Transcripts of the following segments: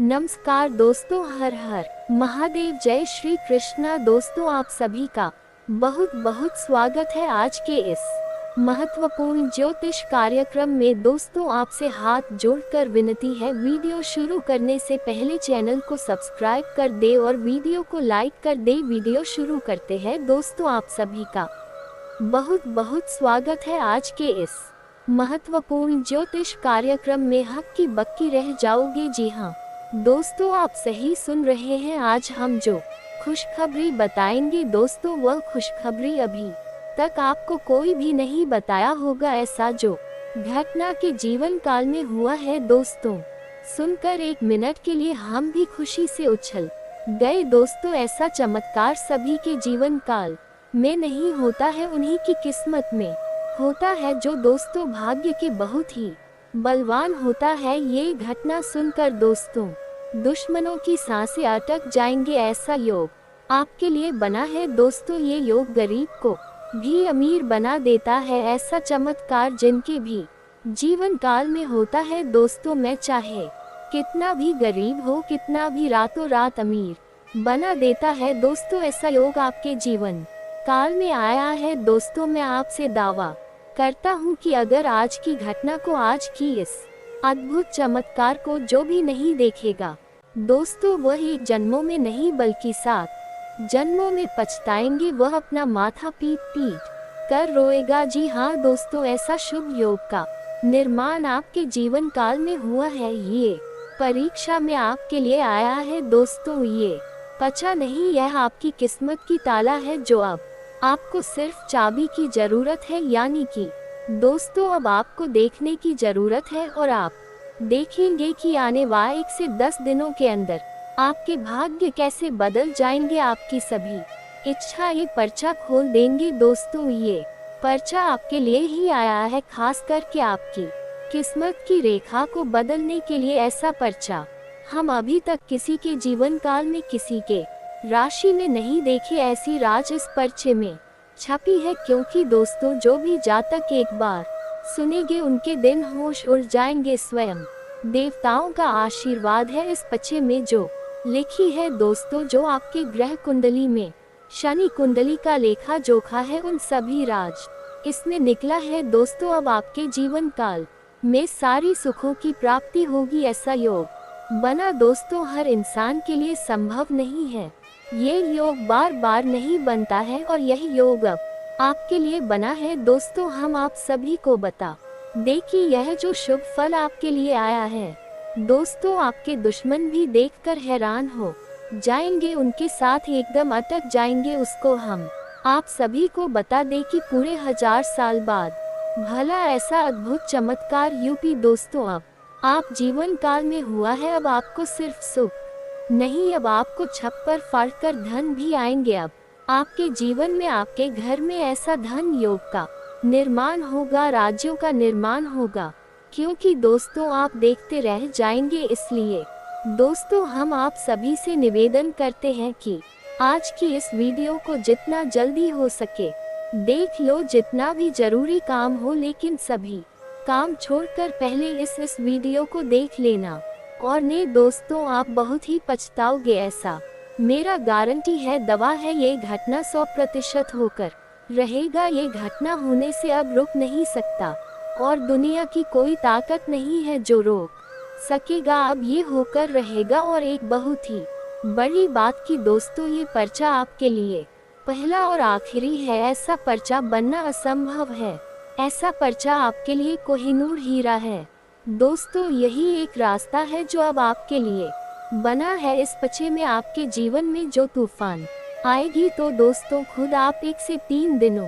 नमस्कार दोस्तों, हर हर महादेव, जय श्री कृष्णा। दोस्तों, आप सभी का बहुत बहुत स्वागत है आज के इस महत्वपूर्ण ज्योतिष कार्यक्रम में। दोस्तों, आपसे हाथ जोड़कर विनती है, वीडियो शुरू करने से पहले चैनल को सब्सक्राइब कर दे और वीडियो को लाइक कर दे। वीडियो शुरू करते हैं। दोस्तों, आप सभी का बहुत बहुत स्वागत है आज के इस महत्वपूर्ण ज्योतिष कार्यक्रम में। हक की बक्की रह जाओगे। जी हाँ दोस्तों, आप सही सुन रहे हैं। आज हम जो खुशखबरी बताएंगे दोस्तों, वह खुशखबरी अभी तक आपको कोई भी नहीं बताया होगा, ऐसा जो घटना के जीवन काल में हुआ है। दोस्तों, सुनकर एक मिनट के लिए हम भी खुशी से उछल गए। दोस्तों, ऐसा चमत्कार सभी के जीवन काल में नहीं होता है, उन्हीं की किस्मत में होता है, जो दोस्तों भाग्य के बहुत ही बलवान होता है। ये घटना सुनकर दोस्तों दुश्मनों की सांसें अटक जाएंगे। ऐसा योग आपके लिए बना है दोस्तों। ये योग गरीब को भी अमीर बना देता है। ऐसा चमत्कार जिनके भी जीवन काल में होता है दोस्तों, मैं चाहे कितना भी गरीब हो, कितना भी रातों रात अमीर बना देता है दोस्तों। ऐसा योग आपके जीवन काल में आया है दोस्तों। मैं आपसे दावा करता हूँ कि अगर आज की घटना को, आज की इस अद्भुत चमत्कार को जो भी नहीं देखेगा दोस्तों, वह एक जन्मों में नहीं बल्कि 7 जन्मों में पछताएंगे। वह अपना माथा पीट पीट कर रोएगा। जी हाँ दोस्तों, ऐसा शुभ योग का निर्माण आपके जीवन काल में हुआ है। ये परीक्षा में आपके लिए आया है दोस्तों। ये पचा नहीं, यह आपकी किस्मत की ताला है, जो अब आपको सिर्फ चाबी की जरूरत है। यानी कि दोस्तों, अब आपको देखने की जरूरत है और आप देखेंगे कि आने वाले 1 से 10 दिनों के अंदर आपके भाग्य कैसे बदल जाएंगे। आपकी सभी इच्छा ये पर्चा खोल देंगे दोस्तों। ये पर्चा आपके लिए ही आया है, खास करके आपकी किस्मत की रेखा को बदलने के लिए। ऐसा पर्चा हम अभी तक किसी के जीवन काल में, किसी के राशि में नहीं देखी। ऐसी राज इस पर्चे में छपी है, क्योंकि दोस्तों जो भी जातक एक बार सुनेंगे, उनके दिन होश उड़ जाएंगे। स्वयं देवताओं का आशीर्वाद है इस पर्चे में जो लिखी है दोस्तों। जो आपके ग्रह कुंडली में शनि कुंडली का लेखा जोखा है, उन सभी राज इसमें निकला है दोस्तों। अब आपके जीवन काल में सारी सुखों की प्राप्ति होगी। ऐसा योग बना दोस्तों, हर इंसान के लिए संभव नहीं है। ये योग बार बार नहीं बनता है और यही योग अब आपके लिए बना है दोस्तों। हम आप सभी को बता देखिए, यह जो शुभ फल आपके लिए आया है दोस्तों, आपके दुश्मन भी देखकर हैरान हो जाएंगे, उनके साथ एकदम अटक जाएंगे। उसको हम आप सभी को बता दे कि पूरे 1000 साल बाद भला ऐसा अद्भुत चमत्कार यूपी दोस्तों अब आप जीवन काल में हुआ है। अब आपको सिर्फ सुख नहीं, अब आपको छप्पर फाड़ कर धन भी आएंगे। अब आपके जीवन में, आपके घर में ऐसा धन योग का निर्माण होगा, राज्यों का निर्माण होगा, क्योंकि दोस्तों आप देखते रह जाएंगे। इसलिए दोस्तों हम आप सभी से निवेदन करते हैं कि आज की इस वीडियो को जितना जल्दी हो सके देख लो, जितना भी जरूरी काम हो, लेकिन सभी काम छोड़कर पहले इस वीडियो को देख लेना। और ने दोस्तों, आप बहुत ही पछताओगे, ऐसा मेरा गारंटी है, दवा है। ये घटना 100% होकर रहेगा। ये घटना होने से अब रुक नहीं सकता और दुनिया की कोई ताकत नहीं है जो रोक सकेगा। अब ये होकर रहेगा। और एक बहुत ही बड़ी बात की दोस्तों, ये पर्चा आपके लिए पहला और आखिरी है। ऐसा पर्चा बनना असंभव है। ऐसा पर्चा आपके लिए कोहिनूर हीरा है दोस्तों। यही एक रास्ता है जो अब आपके लिए बना है। इस पर्चे में आपके जीवन में जो तूफान आएगी तो दोस्तों खुद आप 1 से 3 दिनों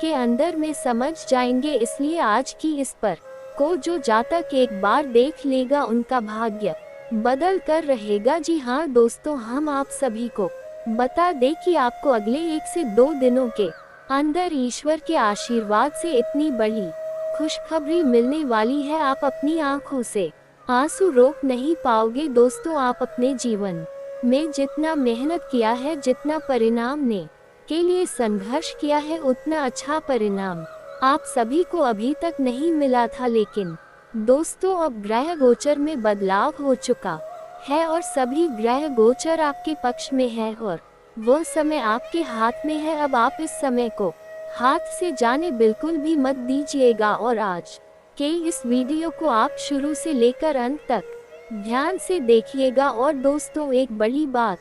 के अंदर में समझ जाएंगे। इसलिए आज की इस पर को जो जातक एक बार देख लेगा, उनका भाग्य बदल कर रहेगा। जी हाँ दोस्तों, हम आप सभी को बता दें कि आपको अगले 1 से 2 दिनों के अंदर ईश्वर के आशीर्वाद से इतनी बड़ी खुशखबरी मिलने वाली है, आप अपनी आंखों से आंसू रोक नहीं पाओगे दोस्तों। आप अपने जीवन में जितना मेहनत किया है, जितना परिणाम ने के लिए संघर्ष किया है, उतना अच्छा परिणाम आप सभी को अभी तक नहीं मिला था। लेकिन दोस्तों अब ग्रह गोचर में बदलाव हो चुका है और सभी ग्रह गोचर आपके पक्ष में है और वह समय आपके हाथ में है। अब आप इस समय को हाथ से जाने बिल्कुल भी मत दीजिएगा और आज के इस वीडियो को आप शुरू से लेकर अंत तक ध्यान से देखिएगा। और दोस्तों एक बड़ी बात,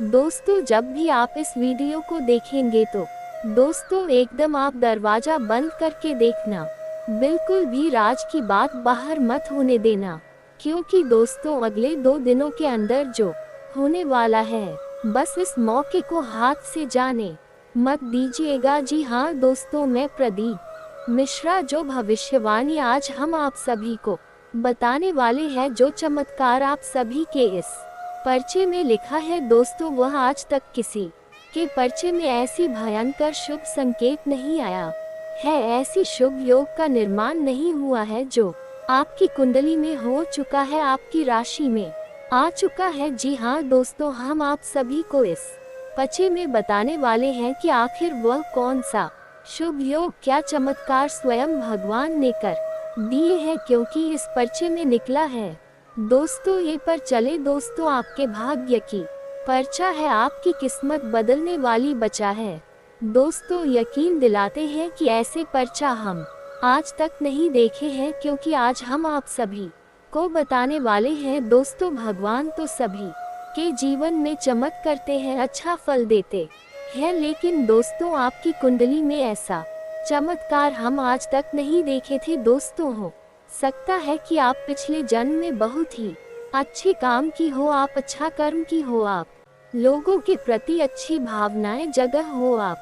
दोस्तों जब भी आप इस वीडियो को देखेंगे तो दोस्तों एकदम आप दरवाजा बंद करके देखना, बिल्कुल भी राज की बात बाहर मत होने देना, क्योंकि दोस्तों अगले 2 दिनों के अंदर जो होने वाला है बस इस मौके को हाथ से जाने मत दीजिएगा। जी हाँ दोस्तों, मैं प्रदीप मिश्रा जो भविष्यवाणी आज हम आप सभी को बताने वाले हैं, जो चमत्कार आप सभी के इस पर्चे में लिखा है दोस्तों वह आज तक किसी के पर्चे में ऐसी भयंकर शुभ संकेत नहीं आया है, ऐसी शुभ योग का निर्माण नहीं हुआ है जो आपकी कुंडली में हो चुका है, आपकी राशि में आ चुका है। जी हाँ दोस्तों, हम आप सभी को इस पर्चे में बताने वाले हैं कि आखिर वह कौन सा शुभ योग, क्या चमत्कार स्वयं भगवान ने कर दिए हैं, क्योंकि इस पर्चे में निकला है दोस्तों ये पर चले दोस्तों आपके भाग्य की पर्चा है, आपकी किस्मत बदलने वाली बचा है। दोस्तों यकीन दिलाते हैं कि ऐसे पर्चा हम आज तक नहीं देखे हैं, क्योंकि आज हम आप सभी को बताने वाले हैं दोस्तों भगवान तो सभी के जीवन में चमक करते हैं, अच्छा फल देते हैं, लेकिन दोस्तों आपकी कुंडली में ऐसा चमत्कार हम आज तक नहीं देखे थे। दोस्तों हो सकता है कि आप पिछले जन्म में बहुत ही अच्छे काम की हो, आप अच्छा कर्म की हो, आप लोगों के प्रति अच्छी भावनाएं जगह हो, आप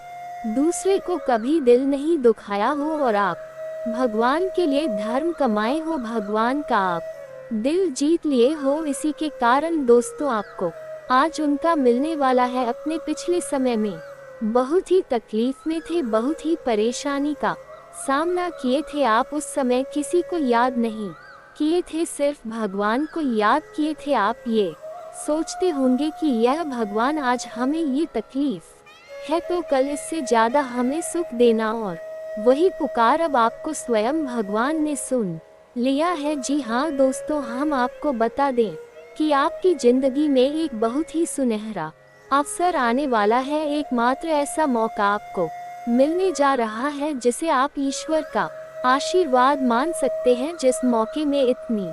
दूसरे को कभी दिल नहीं दुखाया हो और आप भगवान के लिए धर्म कमाए हो, भगवान का आप दिल जीत लिए हो। इसी के कारण दोस्तों आपको आज उनका मिलने वाला है। अपने पिछले समय में बहुत ही तकलीफ में थे, बहुत ही परेशानी का सामना किए थे आप, उस समय किसी को याद नहीं किए थे, सिर्फ भगवान को याद किए थे। आप ये सोचते होंगे कि यह भगवान आज हमें ये तकलीफ है तो कल इससे ज्यादा हमें सुख देना, और वही पुकार अब आपको स्वयं भगवान ने सुन लिया है। जी हाँ दोस्तों, हम आपको बता दें कि आपकी जिंदगी में एक बहुत ही सुनहरा अवसर आने वाला है, एकमात्र ऐसा मौका आपको मिलने जा रहा है जिसे आप ईश्वर का आशीर्वाद मान सकते हैं। जिस मौके में इतनी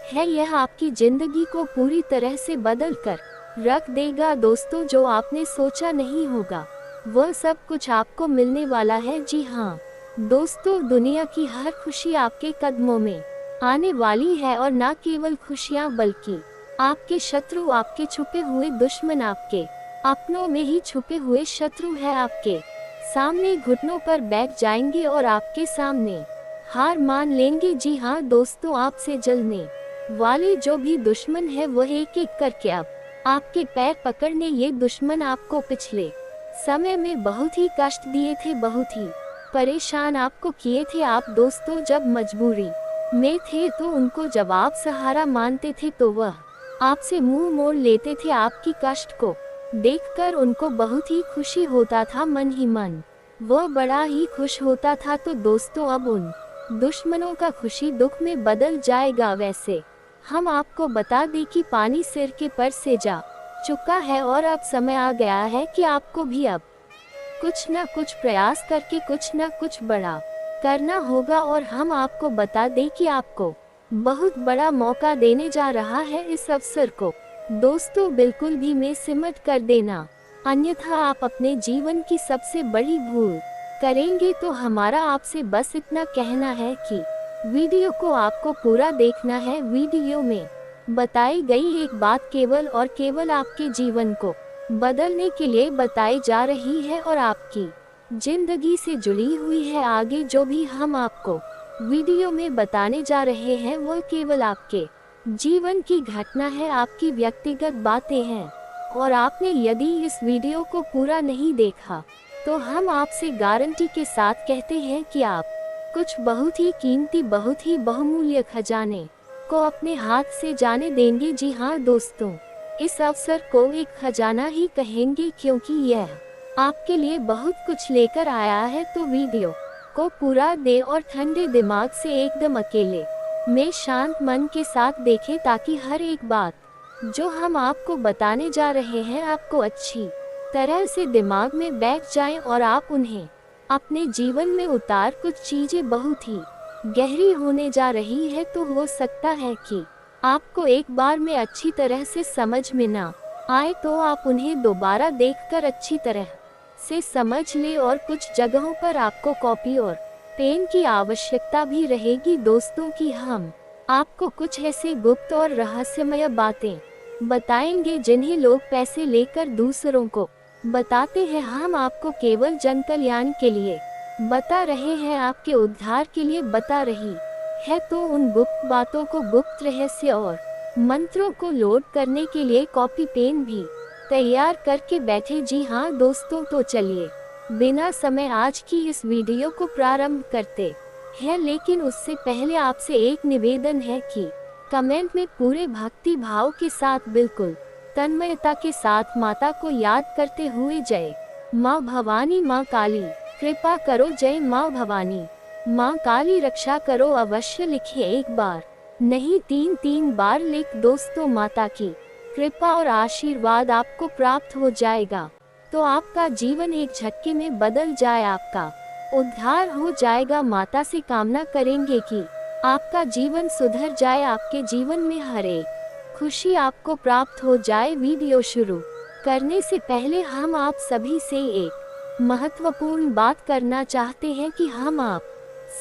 है यह आपकी जिंदगी को पूरी तरह से बदल कर रख देगा दोस्तों, जो आपने सोचा नहीं होगा वह सब कुछ आपको मिलने वाला है। जी हाँ दोस्तों, दुनिया की हर खुशी आपके कदमों में आने वाली है, और न केवल खुशियाँ बल्कि आपके शत्रु, आपके छुपे हुए दुश्मन, आपके अपनों में ही छुपे हुए शत्रु है आपके सामने घुटनों पर बैठ जाएंगे और आपके सामने हार मान लेंगे। जी हाँ दोस्तों, आपसे जलने वाले जो भी दुश्मन है वह एक एक करके अब आपके पैर पकड़ने, ये दुश्मन आपको पिछले समय में बहुत ही कष्ट दिए थे, बहुत ही परेशान आपको किए थे। आप दोस्तों जब मजबूरी में थे तो उनको जब आप सहारा मानते थे तो वह आपसे मुंह मोड़ लेते थे। आपकी कष्ट को देखकर उनको बहुत ही खुशी होता था, मन ही मन वह बड़ा ही खुश होता था। तो दोस्तों अब उन दुश्मनों का खुशी दुख में बदल जाएगा। वैसे हम आपको बता दें कि पानी सिर के पर से जा चुका है और अब समय आ गया है कि आपको भी अब कुछ न कुछ प्रयास करके कुछ न कुछ बड़ा करना होगा। और हम आपको बता दें कि आपको बहुत बड़ा मौका देने जा रहा है। इस अवसर को दोस्तों बिल्कुल भी में सिमट कर देना, अन्यथा आप अपने जीवन की सबसे बड़ी भूल करेंगे। तो हमारा आपसे बस इतना कहना है कि वीडियो को आपको पूरा देखना है। वीडियो में बताई गई एक बात केवल और केवल आपके जीवन को बदलने के लिए बताई जा रही है और आपकी जिंदगी से जुड़ी हुई है। आगे जो भी हम आपको वीडियो में बताने जा रहे हैं वह केवल आपके जीवन की घटना है, आपकी व्यक्तिगत बातें हैं। और आपने यदि इस वीडियो को पूरा नहीं देखा तो हम आपसे गारंटी के साथ कहते हैं कि आप कुछ बहुत ही कीमती, बहुत ही बहुमूल्य खजाने को अपने हाथ से जाने देंगे। जी हाँ दोस्तों, इस अवसर को एक खजाना ही कहेंगे, क्योंकि यह आपके लिए बहुत कुछ लेकर आया है। तो वीडियो को पूरा दे और ठंडे दिमाग से एकदम अकेले में शांत मन के साथ देखें, ताकि हर एक बात जो हम आपको बताने जा रहे हैं आपको अच्छी तरह से दिमाग में बैठ जाएं और आप उन्हें अपने जीवन में उतार। कुछ चीजें बहुत ही गहरी होने जा रही है, तो हो सकता है कि आपको एक बार में अच्छी तरह से समझ में ना आए, तो आप उन्हें दोबारा देखकर अच्छी तरह से समझ ले। और कुछ जगहों पर आपको कॉपी और पेन की आवश्यकता भी रहेगी दोस्तों की। हम आपको कुछ ऐसे गुप्त और रहस्यमय बातें बताएंगे जिन्हें लोग पैसे लेकर दूसरों को बताते हैं। हम आपको केवल जन कल्याण के लिए बता रहे हैं, आपके उद्धार के लिए बता रही है। तो उन गुप्त बातों को, गुप्त रहस्य और मंत्रों को लोड करने के लिए कॉपी पेन भी तैयार करके बैठे। जी हाँ दोस्तों, तो चलिए बिना समय आज की इस वीडियो को प्रारंभ करते हैं। लेकिन उससे पहले आपसे एक निवेदन है कि कमेंट में पूरे भक्ति भाव के साथ, बिल्कुल तन्मयता के साथ माता को याद करते हुए जय माँ भवानी, माँ काली कृपा करो, जय माँ भवानी, माँ काली रक्षा करो अवश्य लिखिए। एक बार नहीं 3 बार लिख दोस्तों। माता की कृपा और आशीर्वाद आपको प्राप्त हो जाएगा, तो आपका जीवन एक झटके में बदल जाए, आपका उद्धार हो जाएगा। माता से कामना करेंगे कि आपका जीवन सुधर जाए, आपके जीवन में हर एक खुशी आपको प्राप्त हो जाए। वीडियो शुरू करने से पहले हम आप सभी से एक महत्वपूर्ण बात करना चाहते हैं कि हम आप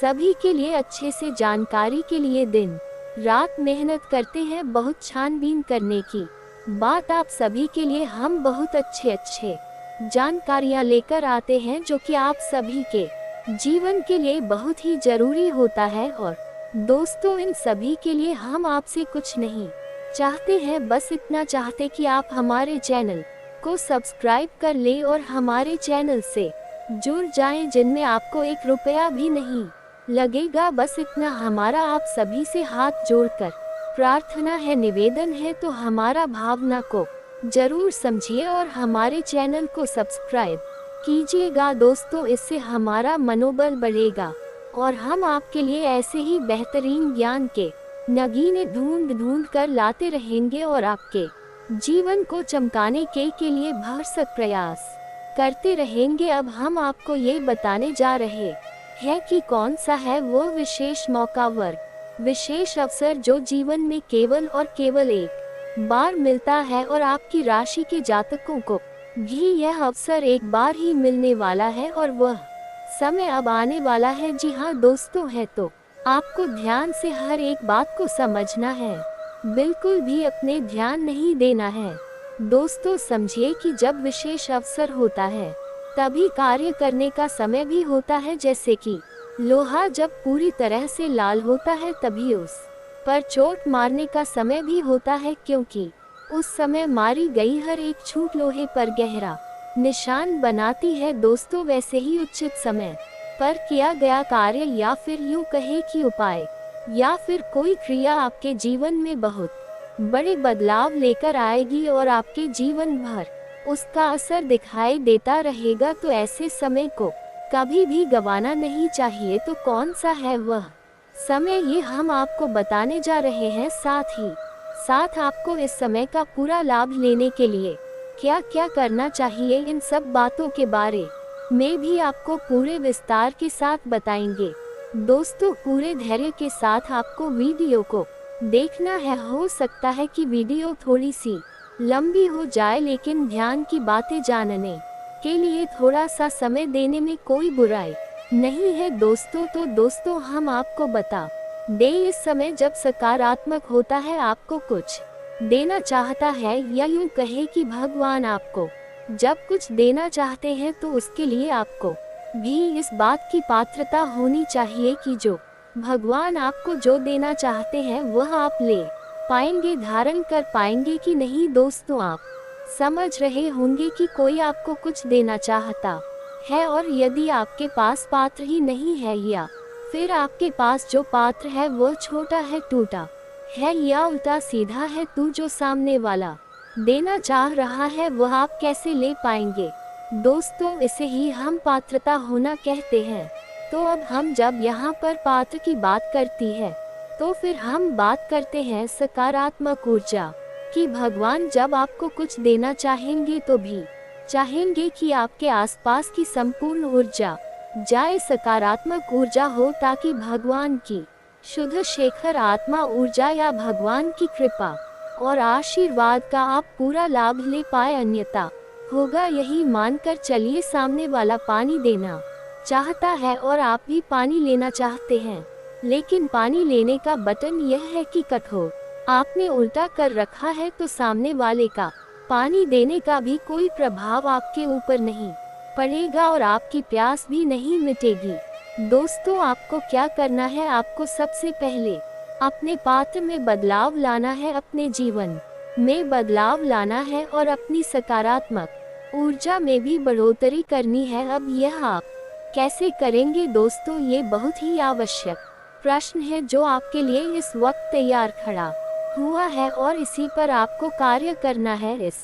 सभी के लिए अच्छे से जानकारी के लिए दिन रात मेहनत करते हैं। बहुत छानबीन करने की बात आप सभी के लिए हम बहुत अच्छे जानकारियां लेकर आते हैं, जो कि आप सभी के जीवन के लिए बहुत ही जरूरी होता है। और दोस्तों, इन सभी के लिए हम आपसे कुछ नहीं चाहते हैं, बस इतना चाहते कि आप हमारे चैनल को सब्सक्राइब कर ले और हमारे चैनल से जुड़ जाएं, जिनमें आपको 1 रुपया भी नहीं लगेगा। बस इतना हमारा आप सभी से हाथ जोड़कर प्रार्थना है, निवेदन है। तो हमारा भावना को जरूर समझिए और हमारे चैनल को सब्सक्राइब कीजिएगा दोस्तों। इससे हमारा मनोबल बढ़ेगा और हम आपके लिए ऐसे ही बेहतरीन ज्ञान के नगीने ढूंढ कर लाते रहेंगे और आपके जीवन को चमकाने के लिए भरसक प्रयास करते रहेंगे। अब हम आपको ये बताने जा रहे हैं कि कौन सा है वो विशेष मौका, वर्ग, विशेष अवसर जो जीवन में केवल और केवल एक बार मिलता है, और आपकी राशि के जातकों को भी यह अवसर एक बार ही मिलने वाला है और वह समय अब आने वाला है। जी हाँ दोस्तों, है तो आपको ध्यान से हर एक बात को समझना है, बिल्कुल भी अपने ध्यान नहीं देना है। दोस्तों समझिए कि जब विशेष अवसर होता है तभी कार्य करने का समय भी होता है। जैसे कि लोहा जब पूरी तरह से लाल होता है तभी उस पर चोट मारने का समय भी होता है, क्योंकि उस समय मारी गई हर एक छूट लोहे पर गहरा निशान बनाती है। दोस्तों वैसे ही उचित समय पर किया गया कार्य, या फिर यूं कहे कि उपाय, या फिर कोई क्रिया आपके जीवन में बहुत बड़े बदलाव लेकर आएगी और आपके जीवन भर उसका असर दिखाई देता रहेगा। तो ऐसे समय को कभी भी गंवाना नहीं चाहिए। तो कौन सा है वह समय, ये हम आपको बताने जा रहे हैं। साथ ही साथ आपको इस समय का पूरा लाभ लेने के लिए क्या क्या करना चाहिए, इन सब बातों के बारे में भी आपको पूरे विस्तार के साथ बताएंगे। दोस्तों पूरे धैर्य के साथ आपको वीडियो को देखना है। हो सकता है कि वीडियो थोड़ी सी लंबी हो जाए, लेकिन ध्यान की बातें जानने के लिए थोड़ा सा समय देने में कोई बुराई नहीं है दोस्तों। तो दोस्तों हम आपको बता दे, इस समय जब सकारात्मक होता है, आपको कुछ देना चाहता है, या यूं कहे कि भगवान आपको जब कुछ देना चाहते हैं, तो उसके लिए आपको भी इस बात की पात्रता होनी चाहिए कि जो भगवान आपको जो देना चाहते हैं वह आप ले पाएंगे, धारण कर पाएंगे कि नहीं। दोस्तों आप समझ रहे होंगे कि कोई आपको कुछ देना चाहता है, और यदि आपके पास पात्र ही नहीं है, या फिर आपके पास जो पात्र है वो छोटा है, टूटा है, या उल्टा सीधा है, तो जो सामने वाला देना चाह रहा है वह आप कैसे ले पाएंगे। दोस्तों इसे ही हम पात्रता होना कहते हैं। तो अब हम जब यहाँ पर पात्र की बात करती है, तो फिर हम बात करते हैं सकारात्मक ऊर्जा कि भगवान जब आपको कुछ देना चाहेंगे तो भी चाहेंगे कि आपके आसपास की संपूर्ण ऊर्जा जाए सकारात्मक ऊर्जा हो, ताकि भगवान की शुद्ध शेखर आत्मा ऊर्जा या भगवान की कृपा और आशीर्वाद का आप पूरा लाभ ले पाए। अन्यथा होगा यही मानकर चलिए सामने वाला पानी देना चाहता है और आप भी पानी लेना चाहते हैं, लेकिन पानी लेने का बटन यह है कि कठोर आपने उल्टा कर रखा है, तो सामने वाले का पानी देने का भी कोई प्रभाव आपके ऊपर नहीं पड़ेगा और आपकी प्यास भी नहीं मिटेगी। दोस्तों, आपको क्या करना है? आपको सबसे पहले अपने पात्र में बदलाव लाना है, अपने जीवन में बदलाव लाना है और अपनी सकारात्मक ऊर्जा में भी बढ़ोतरी करनी है। अब यह आप कैसे करेंगे दोस्तों? ये बहुत ही आवश्यक प्रश्न है जो आपके लिए इस वक्त तैयार खड़ा हुआ है और इसी पर आपको कार्य करना है। इस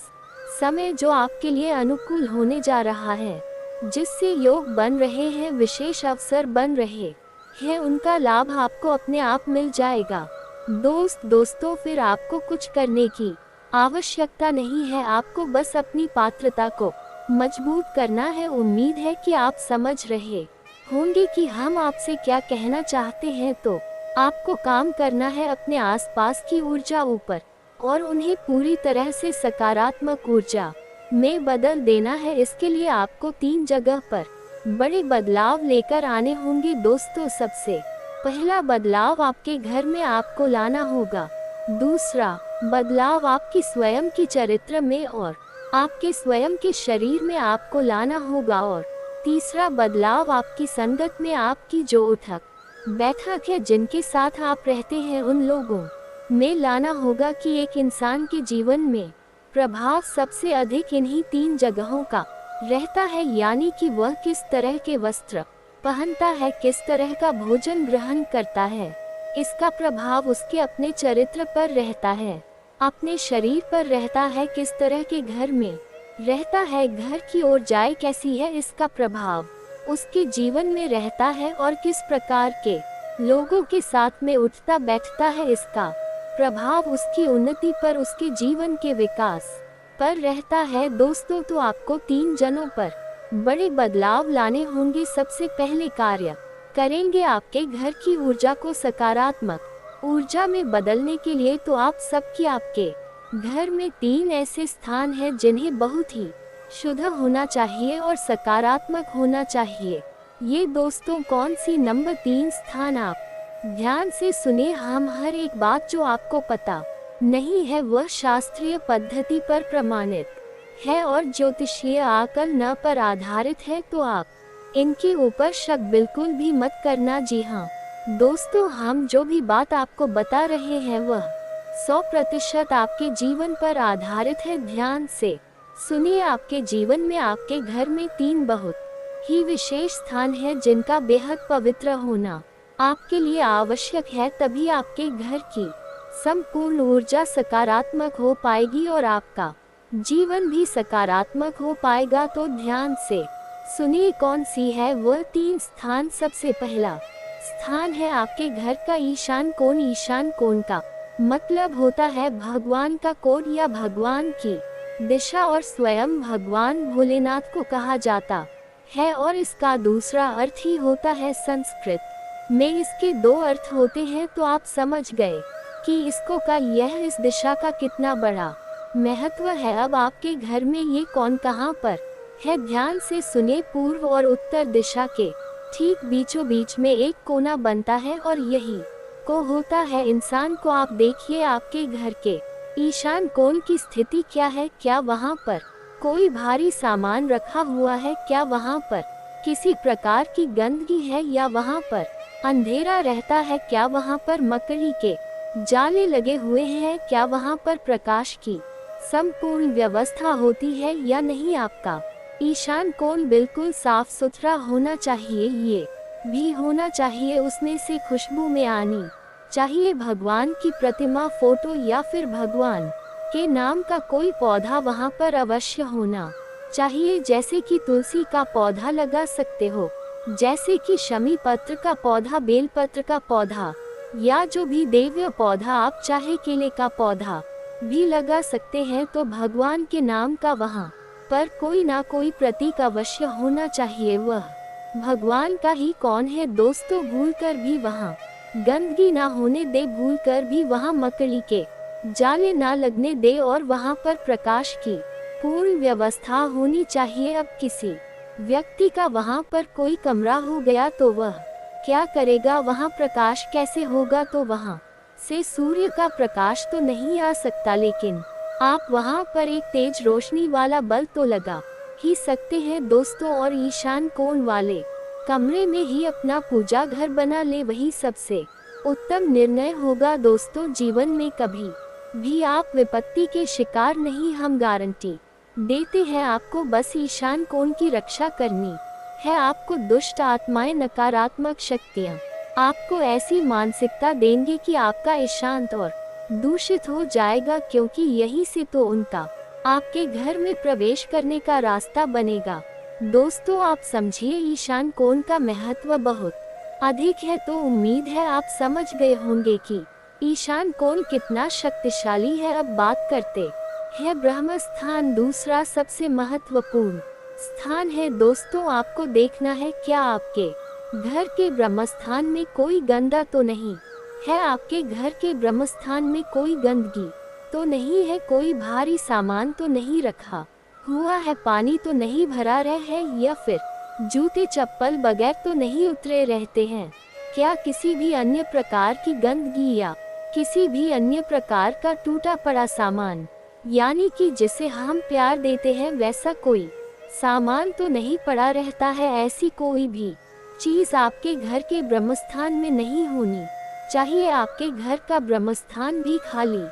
समय जो आपके लिए अनुकूल होने जा रहा है, जिससे योग बन रहे हैं, विशेष अवसर बन रहे हैं, उनका लाभ आपको अपने आप मिल जाएगा। दोस्तों, फिर आपको कुछ करने की आवश्यकता नहीं है, आपको बस अपनी पात्रता को मजबूत करना है। उम्मीद है कि आप समझ रहे होंगे कि हम आपसे क्या कहना चाहते हैं। तो आपको काम करना है अपने आसपास की ऊर्जा ऊपर और उन्हें पूरी तरह से सकारात्मक ऊर्जा में बदल देना है। इसके लिए आपको 3 जगह पर बड़े बदलाव लेकर आने होंगे। दोस्तों, सबसे पहला बदलाव आपके घर में आपको लाना होगा। दूसरा बदलाव आपकी स्वयं की चरित्र में और आपके स्वयं के शरीर में आपको लाना होगा। और तीसरा बदलाव आपकी संगत में, आपकी जो उठक बैठक है, जिनके साथ आप रहते हैं, उन लोगों में लाना होगा कि एक इंसान के जीवन में प्रभाव सबसे अधिक इन्हीं 3 जगहों का रहता है, यानी कि वह किस तरह के वस्त्र पहनता है, किस तरह का भोजन ग्रहण करता है, इसका प्रभाव उसके अपने चरित्र पर रहता है, अपने शरीर पर रहता है, किस तरह के घर में रहता है, घर की ओर जाए कैसी है, इसका प्रभाव उसके जीवन में रहता है, और किस प्रकार के लोगों के साथ में उठता बैठता है, इसका प्रभाव उसकी उन्नति पर, उसके जीवन के विकास पर रहता है। दोस्तों, तो आपको 3 जनों पर बड़े बदलाव लाने होंगे। सबसे पहले कार्य करेंगे आपके घर की ऊर्जा को सकारात्मक ऊर्जा में बदलने के लिए। तो आप सबकी आपके घर में 3 ऐसे स्थान हैं जिन्हें बहुत ही शुद्ध होना चाहिए और सकारात्मक होना चाहिए। ये दोस्तों कौन सी? नंबर 3 स्थान, आप ध्यान से सुने। हम हर एक बात जो आपको पता नहीं है वह शास्त्रीय पद्धति पर प्रमाणित है और ज्योतिषीय आकलन पर आधारित है, तो आप इनके ऊपर शक बिल्कुल भी मत करना। जी हाँ दोस्तों, हम जो भी बात आपको बता रहे हैं वह 100% आपके जीवन पर आधारित है। ध्यान से सुनिए। आपके जीवन में, आपके घर में 3 बहुत ही विशेष स्थान है जिनका बेहद पवित्र होना आपके लिए आवश्यक है, तभी आपके घर की संपूर्ण ऊर्जा सकारात्मक हो पाएगी और आपका जीवन भी सकारात्मक हो पाएगा। तो ध्यान से सुनिए कौन सी है वह 3 स्थान। सबसे पहला स्थान है आपके घर का ईशान कोण। ईशान कोण का मतलब होता है भगवान का कोण या भगवान की दिशा, और स्वयं भगवान भोलेनाथ को कहा जाता है, और इसका दूसरा अर्थ ही होता है संस्कृत में इसके 2 अर्थ होते हैं। तो आप समझ गए कि इसको का यह इस दिशा का कितना बड़ा महत्व है। अब आपके घर में ये कौन कहाँ पर है? ध्यान से सुने। पूर्व और उत्तर दिशा के ठीक बीचों बीच में एक कोना बनता है और यही को होता है इंसान को। आप देखिए आपके घर के ईशान कोण की स्थिति क्या है? क्या वहाँ पर कोई भारी सामान रखा हुआ है? क्या वहाँ पर किसी प्रकार की गंदगी है या वहाँ पर अंधेरा रहता है? क्या वहाँ पर मकड़ी के जाले लगे हुए हैं? क्या वहाँ पर प्रकाश की संपूर्ण व्यवस्था होती है या नहीं? आपका ईशान कोण बिल्कुल साफ सुथरा होना चाहिए। ये भी होना चाहिए उसमें से खुशबू में आनी चाहिए भगवान की प्रतिमा, फोटो या फिर भगवान के नाम का कोई पौधा वहाँ पर अवश्य होना चाहिए, जैसे कि तुलसी का पौधा लगा सकते हो, जैसे कि शमी पत्र का पौधा, बेल पत्र का पौधा, या जो भी देव्य पौधा आप चाहे, केले का पौधा भी लगा सकते हैं तो भगवान के नाम का वहाँ पर कोई ना कोई प्रतीक अवश्य होना चाहिए। वह भगवान का ही कौन है दोस्तों। भूल कर भी वहाँ गंदगी ना होने दे, भूल कर भी वहाँ मकड़ी के जाले ना लगने दे, और वहाँ पर प्रकाश की पूर्ण व्यवस्था होनी चाहिए। अब किसी व्यक्ति का वहाँ पर कोई कमरा हो गया तो वह क्या करेगा, वहाँ प्रकाश कैसे होगा। तो वहाँ से सूर्य का प्रकाश तो नहीं आ सकता, लेकिन आप वहाँ पर एक तेज रोशनी वाला बल्ब तो लगा ही सकते हैं दोस्तों। और ईशान कोण वाले कमरे में ही अपना पूजा घर बना ले, वही सबसे उत्तम निर्णय होगा दोस्तों। जीवन में कभी भी आप विपत्ति के शिकार नहीं, हम गारंटी देते हैं आपको। बस ईशान कोण की रक्षा करनी है आपको। दुष्ट आत्माएं, नकारात्मक शक्तियां आपको ऐसी मानसिकता देंगे कि आपका ईशान और दूषित हो जाएगा, क्योंकि यही से तो उनका आपके घर में प्रवेश करने का रास्ता बनेगा। दोस्तों आप समझिए, ईशान कोण का महत्व बहुत अधिक है, तो उम्मीद है आप समझ गए होंगे कि ईशान कोण कितना शक्तिशाली है। अब बात करते हैं ब्रह्म स्थान, दूसरा सबसे महत्वपूर्ण स्थान है दोस्तों। आपको देखना है क्या आपके घर के ब्रह्म स्थान में कोई गंदा तो नहीं है, आपके घर के ब्रह्म स्थान में कोई गंदगी तो नहीं है, कोई भारी सामान तो नहीं रखा हुआ है, पानी तो नहीं भरा रहा है, या फिर जूते चप्पल बगैर तो नहीं उतरे रहते हैं। क्या किसी भी अन्य प्रकार की गंदगी या किसी भी अन्य प्रकार का टूटा पड़ा सामान, यानी कि जिसे हम प्यार देते हैं, वैसा कोई सामान तो नहीं पड़ा रहता है। ऐसी कोई भी चीज आपके घर के ब्रह्मस्थान में नहीं होनी चाहिए। आपके घर का ब्रह्मस्थान भी खाली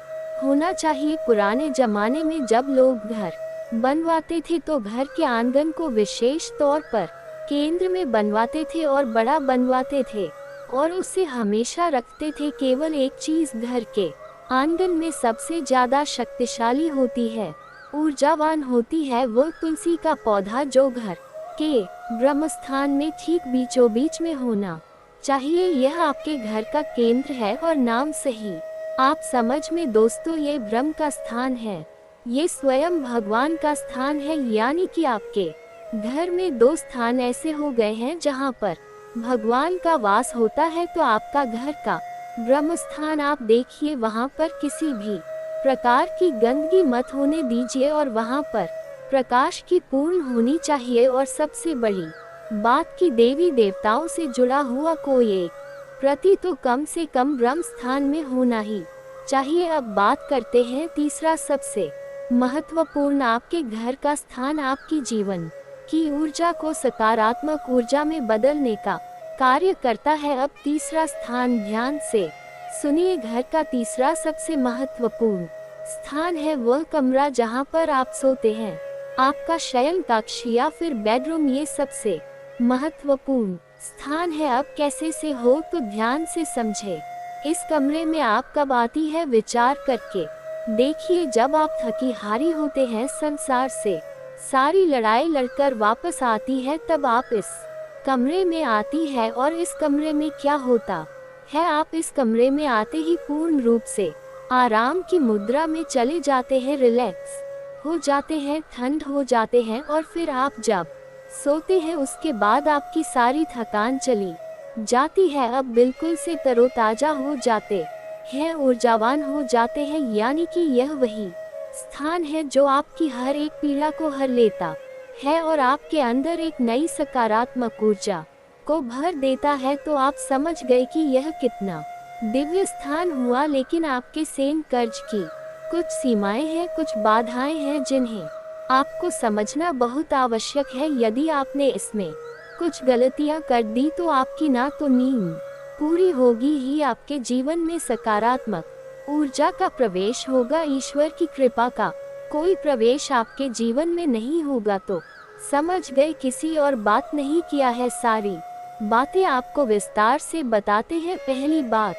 होना चाहिए। पुराने जमाने में जब लोग घर बनवाते थे तो घर के आंगन को विशेष तौर पर केंद्र में बनवाते थे और बड़ा बनवाते थे, और उसे हमेशा रखते थे। केवल एक चीज घर के आंगन में सबसे ज्यादा शक्तिशाली होती है, ऊर्जावान होती है, वो तुलसी का पौधा, जो घर के ब्रह्मस्थान में ठीक बीचों बीच में होना चाहिए। यह आपके घर का केंद्र है, और नाम सही आप समझ में दोस्तों, ये ब्रह्म का स्थान है, ये स्वयं भगवान का स्थान है। यानी कि आपके घर में दो स्थान ऐसे हो गए हैं जहाँ पर भगवान का वास होता है। तो आपका घर का ब्रह्म स्थान आप देखिए, वहाँ पर किसी भी प्रकार की गंदगी मत होने दीजिए, और वहाँ पर प्रकाश की पूर्ण होनी चाहिए। और सबसे बड़ी बात की देवी देवताओं से जुड़ा हुआ कोई एक प्रति तो कम से कम ब्रह्म स्थान में होना ही चाहिए। अब बात करते हैं तीसरा सबसे महत्वपूर्ण, आपके घर का स्थान आपकी जीवन की ऊर्जा को सकारात्मक ऊर्जा में बदलने का कार्य करता है। अब तीसरा स्थान ध्यान से सुनिए, घर का तीसरा सबसे महत्वपूर्ण स्थान है वह कमरा जहां पर आप सोते हैं, आपका शयन कक्ष या फिर बेडरूम। ये सबसे महत्वपूर्ण स्थान है। अब कैसे से हो तो ध्यान से समझे। इस कमरे में आप कब आती है विचार करके देखिए, जब आप थकी हारी होते हैं, संसार से सारी लड़ाई लड़कर वापस आती है, तब आप इस कमरे में आती है। और इस कमरे में क्या होता है, आप इस कमरे में आते ही पूर्ण रूप से आराम की मुद्रा में चले जाते हैं, रिलैक्स हो जाते हैं, ठंड हो जाते हैं, और फिर आप जब सोते हैं उसके बाद आपकी सारी थकान चली जाती है। अब बिल्कुल से तरोताजा हो जाते हैं, ऊर्जावान हो जाते हैं। यानी कि यह वही स्थान है जो आपकी हर एक पीड़ा को हर लेता है और आपके अंदर एक नई सकारात्मक ऊर्जा को भर देता है। तो आप समझ गए कि यह कितना दिव्य स्थान हुआ। लेकिन आपके सेन कर्ज की कुछ सीमाएं हैं, कुछ बाधाएं हैं जिन्हें आपको समझना बहुत आवश्यक है। यदि आपने इसमें कुछ गलतियां कर दी तो आपकी ना तो नींद पूरी होगी ही, आपके जीवन में सकारात्मक ऊर्जा का प्रवेश होगा, ईश्वर की कृपा का कोई प्रवेश आपके जीवन में नहीं होगा। तो समझ गए, किसी और बात नहीं किया है, सारी बातें आपको विस्तार से बताते हैं। पहली बात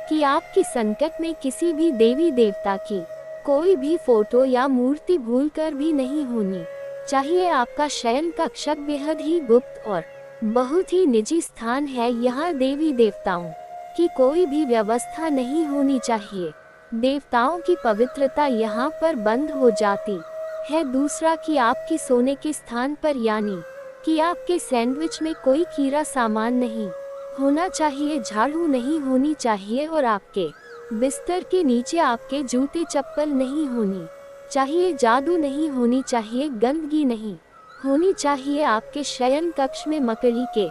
कि आपकी संकट में किसी भी देवी देवता की कोई भी फोटो या मूर्ति भूलकर भी नहीं होनी चाहिए। आपका शयन कक्ष बेहद ही गुप्त और बहुत ही निजी स्थान है, यहाँ देवी देवताओं की कोई भी व्यवस्था नहीं होनी चाहिए। देवताओं की पवित्रता यहाँ पर बंद हो जाती है। दूसरा कि आपकी सोने के स्थान पर यानी कि आपके सैंडविच में कोई कीड़ा सामान नहीं होना चाहिए, झाड़ू नहीं होनी चाहिए और आपके बिस्तर के नीचे आपके जूते चप्पल नहीं होनी चाहिए, जादू नहीं होनी चाहिए, गंदगी नहीं होनी चाहिए, आपके शयन कक्ष में मकड़ी के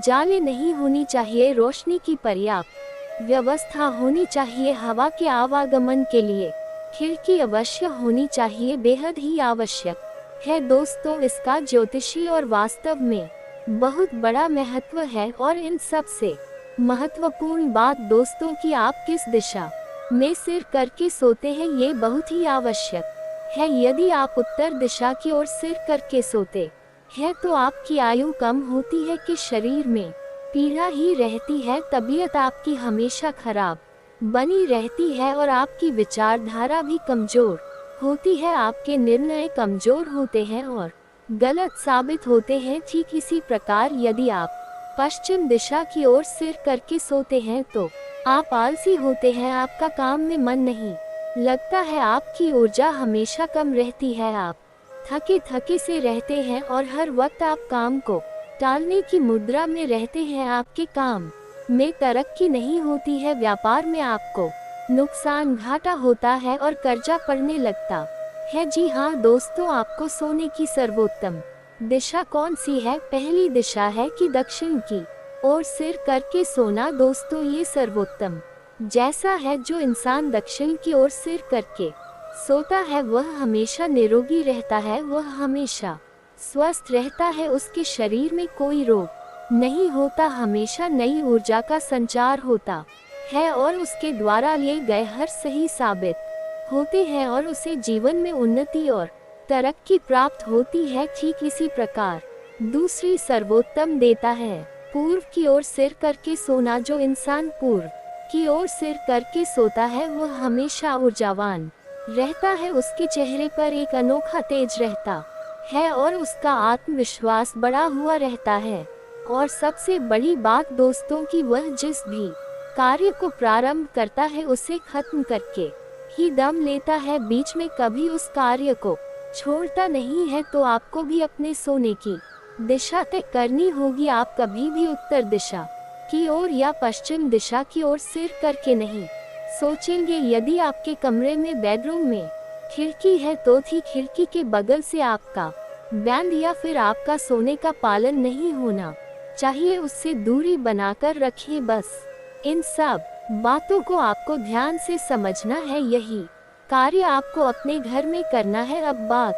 जाले नहीं होनी चाहिए, रोशनी की पर्याप्त व्यवस्था होनी चाहिए, हवा के आवागमन के लिए खिड़की अवश्य होनी चाहिए, बेहद ही आवश्यक है। दोस्तों, इसका ज्योतिषी और वास्तव में बहुत बड़ा महत्व है और इन सब से महत्वपूर्ण बात दोस्तों कि आप किस दिशा में सिर करके सोते हैं ये बहुत ही आवश्यक है। यदि आप उत्तर दिशा की ओर सिर करके सोते हैं तो आपकी आयु कम होती है कि शरीर में पीड़ा ही रहती है, तबीयत आपकी हमेशा खराब बनी रहती है और आपकी विचारधारा भी कमजोर होती है, आपके निर्णय कमजोर होते हैं और गलत साबित होते हैं। ठीक इसी प्रकार यदि आप पश्चिम दिशा की ओर सिर करके सोते हैं तो आप आलसी होते हैं, आपका काम में मन नहीं लगता है, आपकी ऊर्जा हमेशा कम रहती है, आप थके थके से रहते हैं और हर वक्त आप काम को टालने की मुद्रा में रहते हैं, आपके काम में तरक्की नहीं होती है, व्यापार में आपको नुकसान घाटा होता है और कर्जा पड़ने लगता है। जी हाँ दोस्तों, आपको सोने की सर्वोत्तम दिशा कौन सी है? पहली दिशा है कि दक्षिण की ओर सिर करके सोना। दोस्तों, ये सर्वोत्तम जैसा है, जो इंसान दक्षिण की ओर सिर करके सोता है वह हमेशा निरोगी रहता है, वह हमेशा स्वस्थ रहता है, उसके शरीर में कोई रोग नहीं होता, हमेशा नई ऊर्जा का संचार होता है और उसके द्वारा लिए गए हर सही साबित होते हैं और उसे जीवन में उन्नति और तरक्की प्राप्त होती है। ठीक इसी प्रकार दूसरी सर्वोत्तम देता है पूर्व की ओर सिर करके सोना। जो इंसान पूर्व की ओर सिर करके सोता है वह हमेशा ऊर्जावान रहता है, उसके चेहरे पर एक अनोखा तेज रहता है और उसका आत्मविश्वास बढ़ा हुआ रहता है। और सबसे बड़ी बात दोस्तों कि वह जिस भी कार्य को प्रारंभ करता है उसे खत्म करके ही दम लेता है, बीच में कभी उस कार्य को छोड़ता नहीं है। तो आपको भी अपने सोने की दिशा तय करनी होगी, आप कभी भी उत्तर दिशा की ओर या पश्चिम दिशा की ओर सिर करके नहीं सोचेंगे। यदि आपके कमरे में बेडरूम में खिड़की है तो थी खिड़की के बगल से आपका बैंड या फिर आपका सोने का पालन नहीं होना चाहिए, उससे दूरी बनाकर रखिए। बस इन सब बातों को आपको ध्यान से समझना है, यही कार्य आपको अपने घर में करना है। अब बात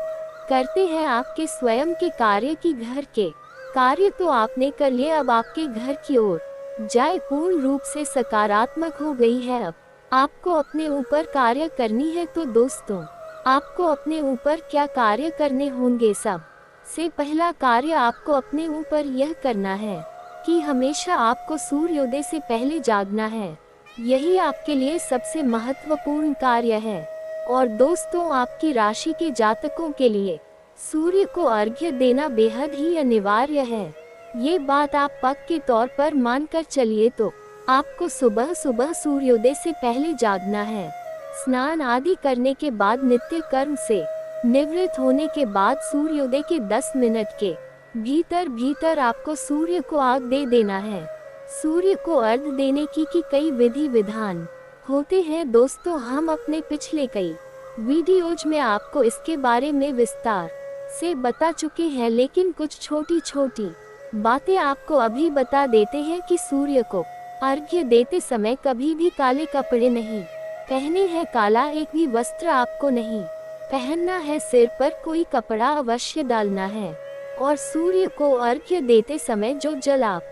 करते हैं आपके स्वयं के कार्य की। घर के कार्य तो आपने कर लिए, अब आपके घर की ओर जाए पूर्ण रूप से सकारात्मक हो गई है। अब आपको अपने ऊपर कार्य करनी है। तो दोस्तों, आपको अपने ऊपर क्या कार्य करने होंगे? सब से पहला कार्य आपको अपने ऊपर यह करना है कि हमेशा आपको सूर्योदय से पहले जागना है, यही आपके लिए सबसे महत्वपूर्ण कार्य है। और दोस्तों, आपकी राशि के जातकों के लिए सूर्य को अर्घ्य देना बेहद ही अनिवार्य है। ये बात आप पक्के तौर पर मानकर चलिए। तो आपको सुबह सुबह सूर्योदय से पहले जागना है। स्नान आदि करने के बाद नित्य कर्म से निवृत्त होने के बाद सूर्योदय के 10 मिनट के भीतर आपको सूर्य को आग दे देना है। सूर्य को अर्घ्य देने की कई विधि विधान होते हैं दोस्तों, हम अपने पिछले कई वीडियोज में आपको इसके बारे में विस्तार से बता चुके हैं, लेकिन कुछ छोटी छोटी बातें आपको अभी बता देते हैं कि सूर्य को अर्घ्य देते समय कभी भी काले कपड़े नहीं पहने हैं, काला एक भी वस्त्र आपको नहीं पहनना है, सिर पर कोई कपड़ा अवश्य डालना है। और सूर्य को अर्घ्य देते समय जो जल आप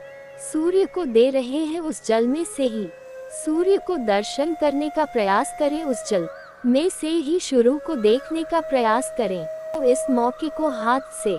सूर्य को दे रहे हैं उस जल में से ही सूर्य को दर्शन करने का प्रयास करें, उस जल में से ही शुरू को देखने का प्रयास करें। तो इस मौके को हाथ से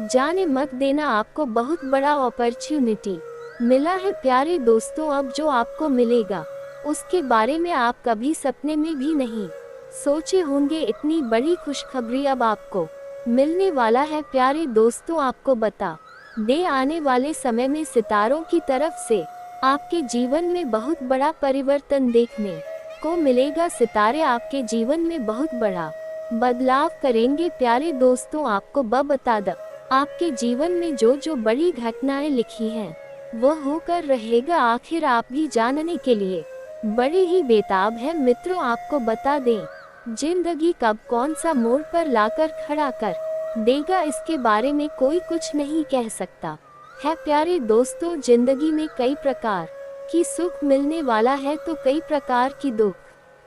जाने मत देना, आपको बहुत बड़ा अपॉर्चुनिटी मिला है प्यारे दोस्तों। अब जो आपको मिलेगा उसके बारे में आप कभी सपने में भी नहीं सोचे होंगे। इतनी बड़ी खुशखबरी अब आपको मिलने वाला है प्यारे दोस्तों। आपको बता दे, आने वाले समय में सितारों की तरफ से आपके जीवन में बहुत बड़ा परिवर्तन देखने आपको मिलेगा। सितारे आपके जीवन में बहुत बड़ा बदलाव करेंगे। प्यारे दोस्तों, आपको बता द आपके जीवन में जो जो बड़ी घटनाएं लिखी हैं वो होकर रहेगा। आखिर आप भी जानने के लिए बड़े ही बेताब है। मित्रों, आपको बता दें, जिंदगी कब कौन सा मोड़ पर लाकर खड़ा कर देगा, इसके बारे में कोई कुछ नहीं कह सकता है। प्यारे दोस्तों, जिंदगी में कई प्रकार की सुख मिलने वाला है तो कई प्रकार की दुख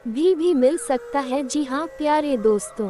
भी मिल सकता है। जी हाँ प्यारे दोस्तों,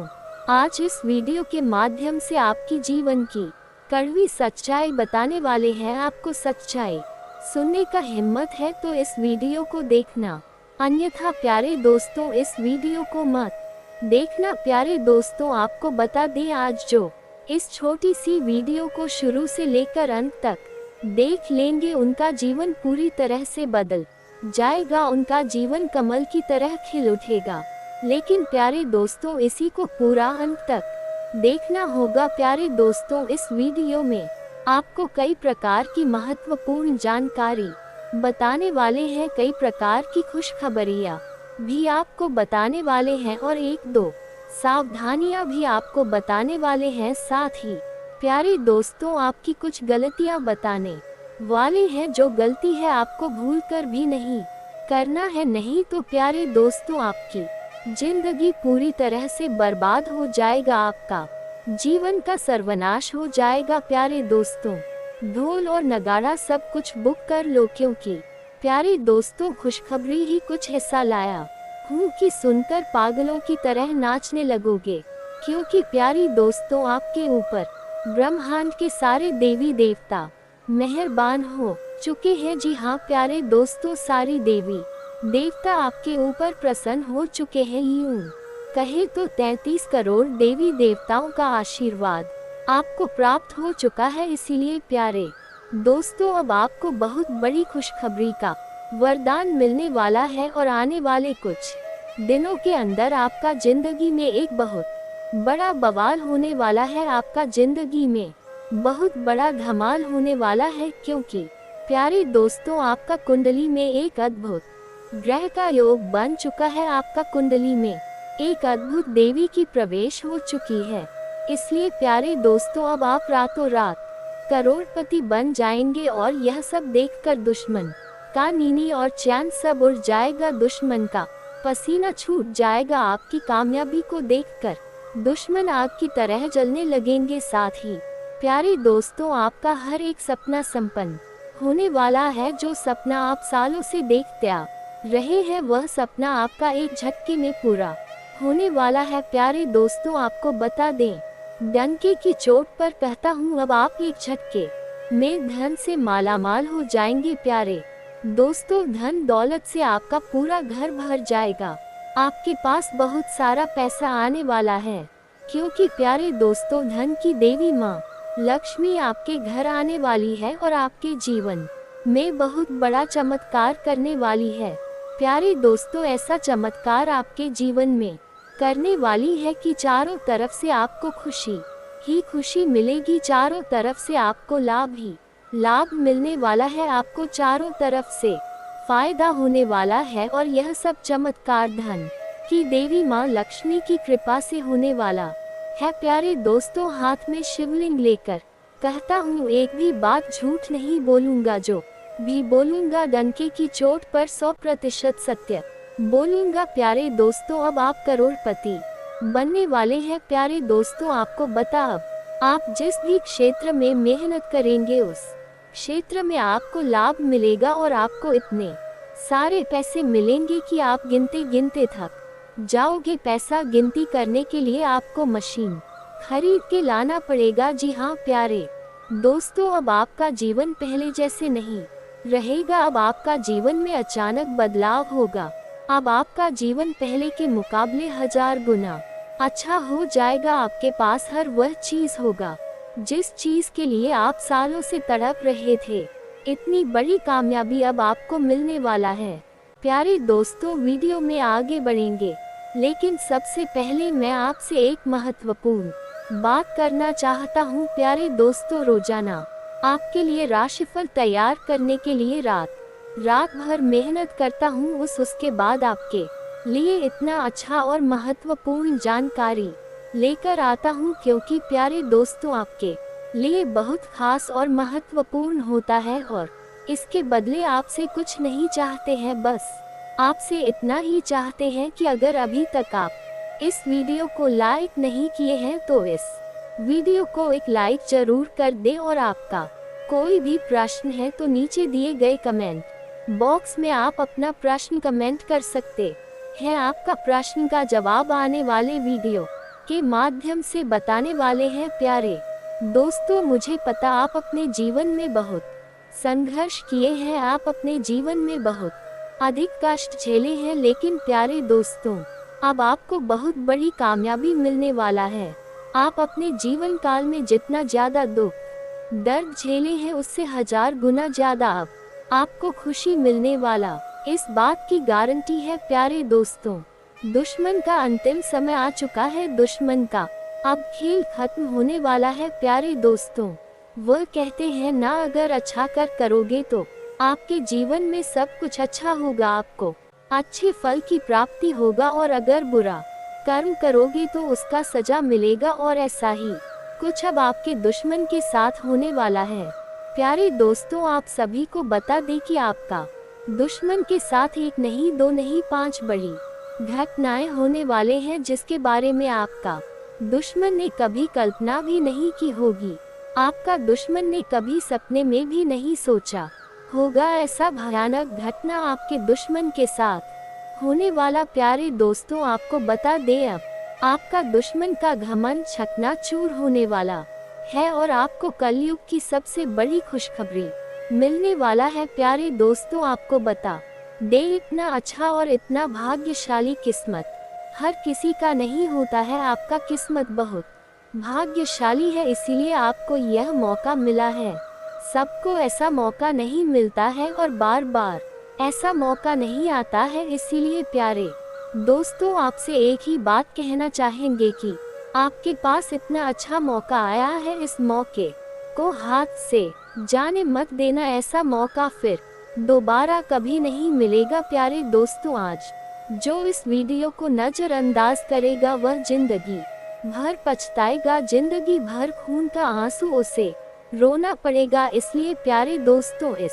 आज इस वीडियो के माध्यम से आपकी जीवन की कड़वी सच्चाई बताने वाले हैं। आपको सच्चाई सुनने का हिम्मत है तो इस वीडियो को देखना, अन्यथा प्यारे दोस्तों इस वीडियो को मत देखना। प्यारे दोस्तों, आपको बता दें, आज जो इस छोटी सी वीडियो को शुरू से लेकर अंत तक देख लेंगे उनका जीवन पूरी तरह से बदल जाएगा। उनका जीवन कमल की तरह खिल उठेगा। लेकिन प्यारे दोस्तों, इसी को पूरा अंत तक देखना होगा। प्यारे दोस्तों, इस वीडियो में आपको कई प्रकार की महत्वपूर्ण जानकारी बताने वाले हैं, कई प्रकार की खुशखबरियां भी आपको बताने वाले हैं और एक दो सावधानियां भी आपको बताने वाले हैं। साथ ही प्यारे दोस्तों, आपकी कुछ गलतियां बताने वाले हैं, जो गलती है आपको भूलकर भी नहीं करना है, नहीं तो प्यारे दोस्तों आपकी जिंदगी पूरी तरह से बर्बाद हो जाएगा, आपका जीवन का सर्वनाश हो जाएगा। प्यारे दोस्तों, ढोल और नगाड़ा सब कुछ बुक कर लो, क्योंकि प्यारे दोस्तों खुशखबरी ही कुछ हिस्सा लाया हूँ कि सुनकर पागलों की तरह नाचने लगोगे। क्योंकि प्यारी दोस्तों, आपके ऊपर ब्रह्मांड के सारे देवी देवता मेहरबान हो चुके हैं। जी हाँ प्यारे दोस्तों, सारी देवी देवता आपके ऊपर प्रसन्न हो चुके हैं। यूं कहे तो 33 करोड़ देवी देवताओं का आशीर्वाद आपको प्राप्त हो चुका है। इसीलिए प्यारे दोस्तों, अब आपको बहुत बड़ी खुशखबरी का वरदान मिलने वाला है और आने वाले कुछ दिनों के अंदर आपका जिंदगी में एक बहुत बड़ा बवाल होने वाला है। आपका जिंदगी में बहुत बड़ा धमाल होने वाला है, क्योंकि प्यारे दोस्तों आपका कुंडली में एक अद्भुत ग्रह का योग बन चुका है। आपका कुंडली में एक अद्भुत देवी की प्रवेश हो चुकी है। इसलिए प्यारे दोस्तों, अब आप रातों रात करोड़पति बन जाएंगे और यह सब देखकर दुश्मन का नीनी और चैन सब उड़ जाएगा। दुश्मन का पसीना छूट जाएगा। आपकी कामयाबी को देखकर दुश्मन आग की तरह जलने लगेंगे। साथ ही प्यारे दोस्तों, आपका हर एक सपना संपन्न होने वाला है। जो सपना आप सालों से देखते आ रहे हैं, वह सपना आपका एक झटके में पूरा होने वाला है। प्यारे दोस्तों, आपको बता दें, डंके की चोट पर कहता हूँ, अब आप एक झटके में धन से मालामाल हो जाएंगे। प्यारे दोस्तों, धन दौलत से आपका पूरा घर भर जाएगा। आपके पास बहुत सारा पैसा आने वाला है, क्योंकि प्यारे दोस्तों धन की देवी माँ लक्ष्मी आपके घर आने वाली है और आपके जीवन में बहुत बड़ा चमत्कार करने वाली है। प्यारे दोस्तों, ऐसा चमत्कार आपके जीवन में करने वाली है कि चारों तरफ से आपको खुशी ही खुशी मिलेगी। चारों तरफ से आपको लाभ ही लाभ मिलने वाला है। आपको चारों तरफ से फायदा होने वाला है और यह सब चमत्कार धन की देवी माँ लक्ष्मी की कृपा से होने वाला है। प्यारे दोस्तों, हाथ में शिवलिंग लेकर कहता हूँ, एक भी बात झूठ नहीं बोलूँगा। जो भी बोलूँगा डंके की चोट पर 100% सत्य बोलूँगा। प्यारे दोस्तों, अब आप करोड़पति बनने वाले हैं। प्यारे दोस्तों, आपको बता, अब आप जिस भी क्षेत्र में मेहनत करेंगे उस क्षेत्र में आपको लाभ मिलेगा और आपको इतने सारे पैसे मिलेंगे कि आप गिनते गिनते थक जाओगे। पैसा गिनती करने के लिए आपको मशीन खरीद के लाना पड़ेगा। जी हाँ प्यारे दोस्तों, अब आपका जीवन पहले जैसे नहीं रहेगा। अब आपका जीवन में अचानक बदलाव होगा। अब आपका जीवन पहले के मुकाबले 1000 गुना अच्छा हो जाएगा। आपके पास हर वह चीज होगा जिस चीज के लिए आप सालों से तड़प रहे थे। इतनी बड़ी कामयाबी अब आपको मिलने वाला है। प्यारे दोस्तों, वीडियो में आगे बढ़ेंगे, लेकिन सबसे पहले मैं आपसे एक महत्वपूर्ण बात करना चाहता हूँ। प्यारे दोस्तों, रोजाना आपके लिए राशिफल तैयार करने के लिए रात भर मेहनत करता हूँ। उसके बाद आपके लिए इतना अच्छा और महत्वपूर्ण जानकारी लेकर आता हूँ, क्योंकि प्यारे दोस्तों आपके लिए बहुत खास और महत्वपूर्ण होता है और इसके बदले आपसे कुछ नहीं चाहते हैं, बस आपसे इतना ही चाहते हैं कि अगर अभी तक आप इस वीडियो को लाइक नहीं किए हैं तो इस वीडियो को एक लाइक जरूर कर दें, और आपका कोई भी प्रश्न है तो नीचे दिए गए कमेंट बॉक्स में आप अपना प्रश्न कमेंट कर सकते हैं। आपका प्रश्न का जवाब आने वाले वीडियो के माध्यम से बताने वाले हैं। प्यारे दोस्तों, मुझे पता आप अपने जीवन में बहुत संघर्ष किए हैं, आप अपने जीवन में बहुत अधिक कष्ट झेले हैं, लेकिन प्यारे दोस्तों अब आपको बहुत बड़ी कामयाबी मिलने वाला है। आप अपने जीवन काल में जितना ज्यादा दुख दर्द झेले हैं उससे 1000 गुना ज्यादा अब आपको खुशी मिलने वाला, इस बात की गारंटी है। प्यारे दोस्तों, दुश्मन का अंतिम समय आ चुका है, दुश्मन का अब खेल खत्म होने वाला है। प्यारे दोस्तों, वह कहते हैं ना, अगर अच्छा करोगे तो आपके जीवन में सब कुछ अच्छा होगा, आपको अच्छे फल की प्राप्ति होगा, और अगर बुरा कर्म करोगे तो उसका सजा मिलेगा। और ऐसा ही कुछ अब आपके दुश्मन के साथ होने वाला है। प्यारे दोस्तों, आप सभी को बता दें कि आपका दुश्मन के साथ 1 नहीं 2 नहीं 5 बड़ी घटनाएं होने वाले हैं, जिसके बारे में आपका दुश्मन ने कभी कल्पना भी नहीं की होगी। आपका दुश्मन ने कभी सपने में भी नहीं सोचा होगा ऐसा भयानक घटना आपके दुश्मन के साथ होने वाला। प्यारे दोस्तों, आपको बता दें अब आपका दुश्मन का घमंड चकनाचूर होने वाला है और आपको कलयुग की सबसे बड़ी खुशखबरी मिलने वाला है। प्यारे दोस्तों, आपको बता दे, इतना अच्छा और इतना भाग्यशाली किस्मत हर किसी का नहीं होता है। आपका किस्मत बहुत भाग्यशाली है, इसीलिए आपको यह मौका मिला है। सबको ऐसा मौका नहीं मिलता है और बार बार ऐसा मौका नहीं आता है। इसीलिए प्यारे दोस्तों, आपसे एक ही बात कहना चाहेंगे कि आपके पास इतना अच्छा मौका आया है, इस मौके को हाथ से जाने मत देना। ऐसा मौका फिर दोबारा कभी नहीं मिलेगा। प्यारे दोस्तों, आज जो इस वीडियो को नजरअंदाज करेगा वह जिंदगी भर पछताएगा, जिंदगी भर खून का आंसू उसे रोना पड़ेगा। इसलिए प्यारे दोस्तों, इस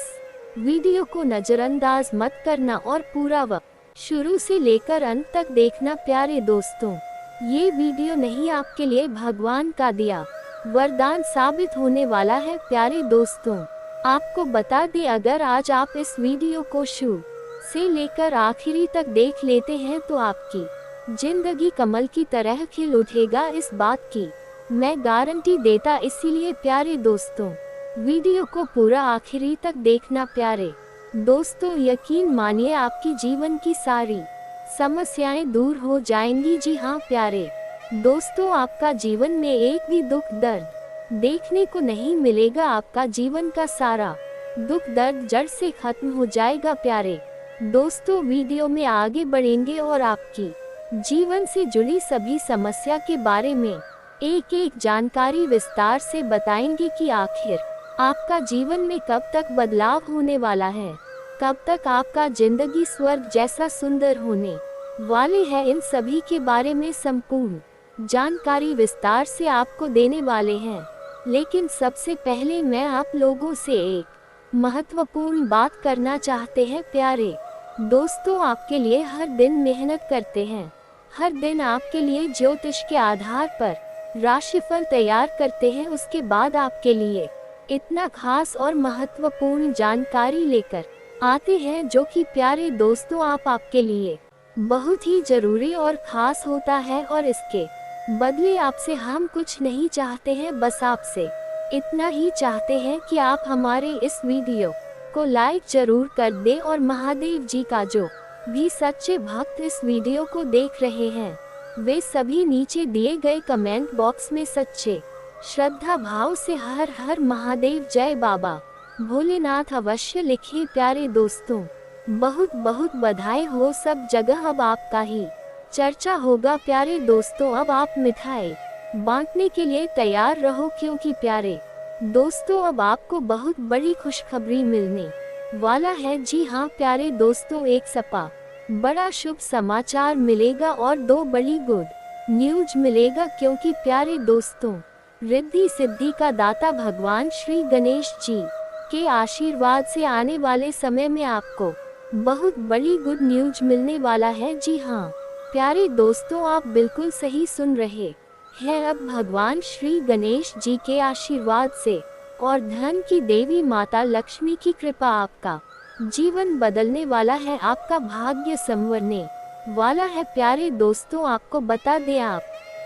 वीडियो को नजरअंदाज मत करना और पूरा वक्त शुरू से लेकर अंत तक देखना। प्यारे दोस्तों, ये वीडियो नहीं आपके लिए भगवान का दिया वरदान साबित होने वाला है। प्यारे दोस्तों, आपको बता दें, अगर आज आप इस वीडियो को शुरू से लेकर आखिरी तक देख लेते हैं तो आपकी जिंदगी कमल की तरह खिल उठेगा, इस बात की मैं गारंटी देता। इसीलिए प्यारे दोस्तों, वीडियो को पूरा आखिरी तक देखना। प्यारे दोस्तों, यकीन मानिए आपकी जीवन की सारी समस्याएं दूर हो जाएंगी। जी हाँ प्यारे दोस्तों, आपका जीवन में एक भी दुख दर्द देखने को नहीं मिलेगा। आपका जीवन का सारा दुख दर्द जड़ से खत्म हो जाएगा। प्यारे दोस्तों, वीडियो में आगे बढ़ेंगे और आपकी जीवन से जुड़ी सभी समस्या के बारे में एक एक जानकारी विस्तार से बताएंगे कि आखिर आपका जीवन में कब तक बदलाव होने वाला है, कब तक आपका जिंदगी स्वर्ग जैसा सुंदर होने वाले है। इन सभी के बारे में संपूर्ण जानकारी विस्तार से आपको देने वाले हैं। लेकिन सबसे पहले मैं आप लोगों से एक महत्वपूर्ण बात करना चाहते हैं। प्यारे दोस्तों, आपके लिए हर दिन मेहनत करते हैं, हर दिन आपके लिए ज्योतिष के आधार पर राशिफल तैयार करते हैं, उसके बाद आपके लिए इतना खास और महत्वपूर्ण जानकारी लेकर आते हैं जो कि प्यारे दोस्तों आपके लिए बहुत ही जरूरी और खास होता है। और इसके बदले आपसे हम कुछ नहीं चाहते हैं, बस आपसे इतना ही चाहते हैं कि आप हमारे इस वीडियो को लाइक जरूर कर दें और महादेव जी का जो भी सच्चे भक्त इस वीडियो को देख रहे हैं वे सभी नीचे दिए गए कमेंट बॉक्स में सच्चे श्रद्धा भाव से हर हर महादेव जय बाबा भोलेनाथ अवश्य लिखिए। प्यारे दोस्तों, बहुत बहुत बधाई हो, सब जगह अब आपका ही चर्चा होगा। प्यारे दोस्तों, अब आप मिठाई बांटने के लिए तैयार रहो, क्योंकि प्यारे दोस्तों अब आपको बहुत बड़ी खुशखबरी मिलने वाला है। जी हाँ प्यारे दोस्तों, एक सपा बड़ा शुभ समाचार मिलेगा और 2 बड़ी गुड न्यूज मिलेगा, क्योंकि प्यारे दोस्तों, रिद्धि सिद्धि का दाता भगवान श्री गणेश जी के आशीर्वाद से आने वाले समय में आपको बहुत बड़ी गुड न्यूज मिलने वाला है। जी हाँ प्यारे दोस्तों, आप बिल्कुल सही सुन रहे हैं। अब भगवान श्री गणेश जी के आशीर्वाद से और धन की देवी माता लक्ष्मी की कृपा आपका जीवन बदलने वाला है, आपका भाग्य संवरने वाला है। प्यारे दोस्तों, आपको बता दें,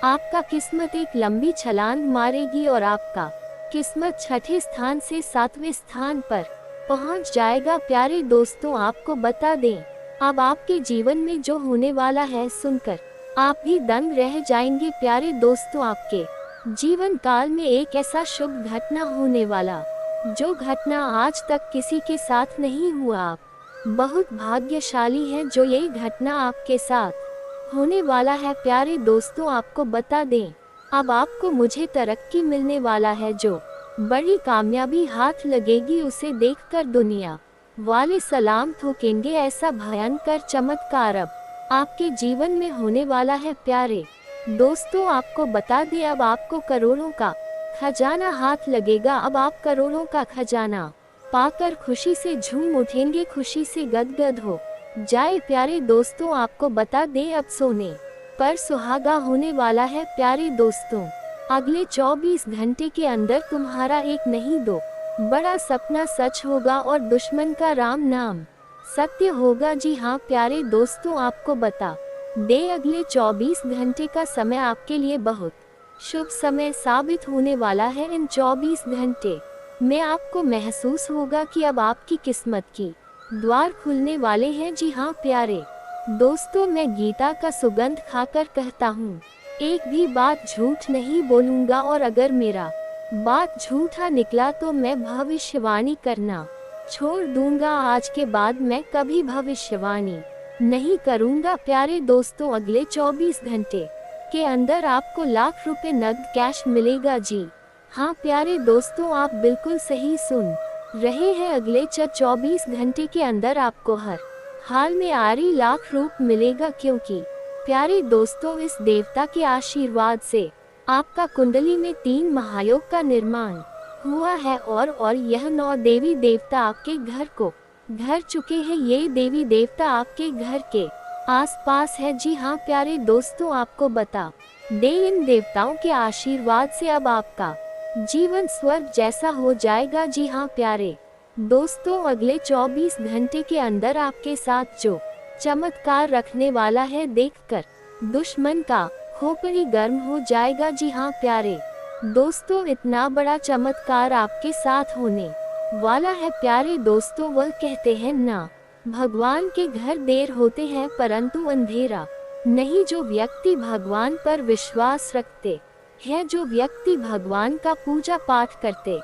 आपका किस्मत एक लंबी छलांग मारेगी और आपका किस्मत 6ठे स्थान से 7वें स्थान पर पहुंच जाएगा। प्यारे दोस्तों, आपको बता दें, अब आपके जीवन में जो होने वाला है सुनकर आप भी दंग रह जाएंगे। प्यारे दोस्तों, आपके जीवन काल में एक ऐसा शुभ घटना होने वाला, जो घटना आज तक किसी के साथ नहीं हुआ। आप बहुत भाग्यशाली हैं जो ये घटना आपके साथ होने वाला है। प्यारे दोस्तों, आपको बता दें, अब आपको मुझे तरक्की मिलने वाला है, जो बड़ी कामयाबी हाथ लगेगी, उसे देखकर दुनिया वाले सलाम ठोकेंगे। ऐसा भयंकर चमत्कार अब आपके जीवन में होने वाला है। प्यारे दोस्तों, आपको बता दें, अब आपको करोड़ों का खजाना हाथ लगेगा। अब आप करोड़ों का खजाना पाकर खुशी से झूम उठेंगे, खुशी से गदगद हो जाए। प्यारे दोस्तों, आपको बता दें, अब सोने पर सुहागा होने वाला है। प्यारे दोस्तों, अगले 24 घंटे के अंदर तुम्हारा एक नहीं 2 बड़ा सपना सच होगा और दुश्मन का राम नाम सत्य होगा। जी हाँ प्यारे दोस्तों, आपको बता दे, अगले 24 घंटे का समय आपके लिए बहुत शुभ समय साबित होने वाला है। इन 24 घंटे में आपको महसूस होगा कि अब आपकी किस्मत की द्वार खुलने वाले हैं। जी हाँ प्यारे दोस्तों, मैं गीता का सुगंध खाकर कहता हूँ, एक भी बात झूठ नहीं बोलूँगा, और अगर मेरा बात झूठा निकला तो मैं भविष्यवाणी करना छोड़ दूंगा। आज के बाद मैं कभी भविष्यवाणी नहीं करूंगा। प्यारे दोस्तों, अगले 24 घंटे के अंदर आपको लाख रुपए नगद कैश मिलेगा। जी हाँ प्यारे दोस्तों, आप बिल्कुल सही सुन रहे हैं। अगले 24 घंटे के अंदर आपको हर हाल में आरी लाख रुपए मिलेगा, क्योंकि प्यारे दोस्तों, इस देवता के आशीर्वाद से आपका कुंडली में 3 महायोग का निर्माण हुआ है और यह 9 देवी देवता आपके घर को घर चुके हैं। ये देवी देवता आपके घर के आसपास है। जी हाँ प्यारे दोस्तों, आपको बता दे, इन देवताओं के आशीर्वाद से अब आपका जीवन स्वर्ग जैसा हो जाएगा। जी हाँ प्यारे दोस्तों, अगले 24 घंटे के अंदर आपके साथ जो चमत्कार रखने वाला है, देखकर दुश्मन का खोपड़ी गर्म हो जाएगा। जी हाँ प्यारे दोस्तों, इतना बड़ा चमत्कार आपके साथ होने वाला है। प्यारे दोस्तों, वह कहते हैं ना, भगवान के घर देर होते हैं परंतु अंधेरा नहीं। जो व्यक्ति भगवान पर विश्वास रखते हैं, जो व्यक्ति भगवान का पूजा पाठ करते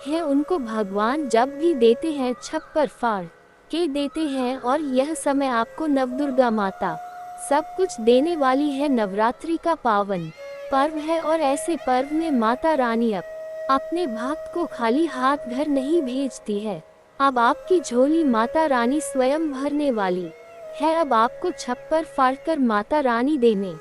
हैं, उनको भगवान जब भी देते हैं छप्पर फाड़ के देते हैं। और यह समय आपको नवदुर्गा माता सब कुछ देने वाली है। नवरात्रि का पावन पर्व है और ऐसे पर्व में माता रानी अपने भक्त को खाली हाथ घर नहीं भेजती है। अब आपकी झोली माता रानी स्वयं भरने वाली है। अब आपको छप्पर फाड़कर माता रानी देने